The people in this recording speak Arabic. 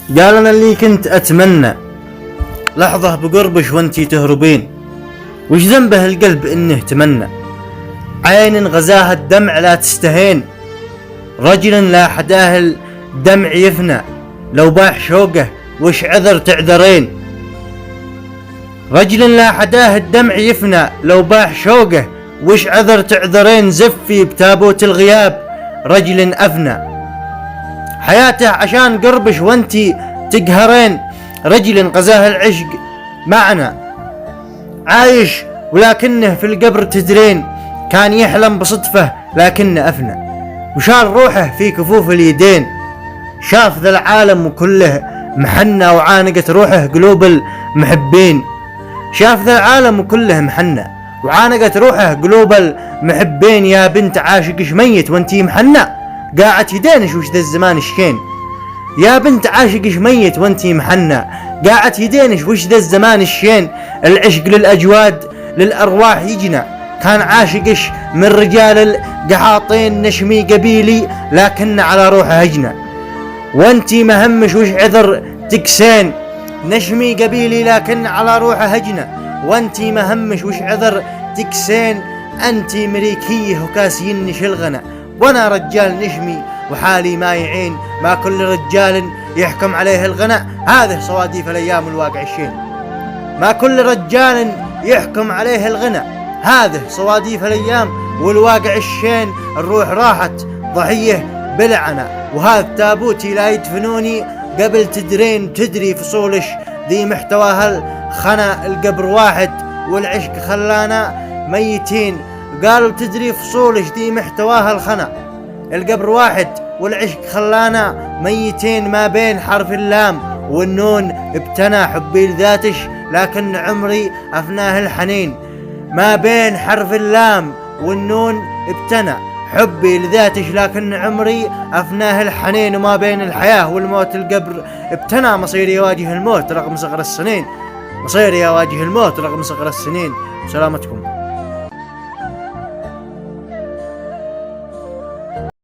قال أنا اللي كنت أتمنى لحظة بقربش وانتي تهربين، وش ذنبه القلب إنه تمنى، عين غزاها الدمع لا تستهين، رجل لا حداه الدمع يفنى، لو باح شوقه وش عذر تعذرين، رجل لا حداه الدمع يفنى، لو باح شوقه وش عذر تعذرين، زفي بتابوت الغياب رجل أفنى، حياته عشان قربش وانتي تقهرين، رجل غزاه العشق معنا عايش ولكنه في القبر تدرين، كان يحلم بصدفة لكنه أفنى، وشال روحه في كفوف اليدين، شاف ذا العالم وكله محنى، وعانقت روحه قلوب المحبين، شاف ذا العالم وكله محنى، وعانقت روحه قلوب المحبين، يا بنت عاشقش ميت وانتي محنى، قاعد يدينش وش ذا الزمان الشين، يا بنت عاشقش ميت وانتي محنى، قاعد يدينش وش ذا الزمان الشين، العشق للأجواد للأرواح يجنى، كان عاشقش من رجال القحاطين، نشمي قبيلي لكن على روحه هجنى، وانتي مهمش وش عذر تكسين، نشمي قبيلي لكن على روحه هجنى، وانتي مهمش وش عذر تكسين، انتي مريكيه وكاسين شلغنا، وانا رجال نشمي وحالي ما يعين، ما كل رجال يحكم عليه الغنى، هذه صواديف الايام الواقع الشين، ما كل رجال يحكم عليه الغنى، هذه صواديف الايام والواقع الشين، الروح راحت ضحيه بلعنة، وهذا تابوتي لا يدفنوني قبل تدرين، تدري فصولش ذي محتواها الخنا، القبر واحد والعشق خلانا ميتين، قالوا تدري فصولش ذي محتواها الخنا، القبر واحد والعشق خلانا ميتين، ما بين حرف اللام والنون ابتنى حبي لذاتش لكن عمري أفناه الحنين، ما بين حرف اللام والنون ابتنى حبي لذاتش لكن عمري أفناه الحنين، وما بين الحياة والموت القبر ابتنى، مصيري يواجه الموت رغم صغر السنين، مصيري يواجه الموت رغم صغر السنين. سلامتكم.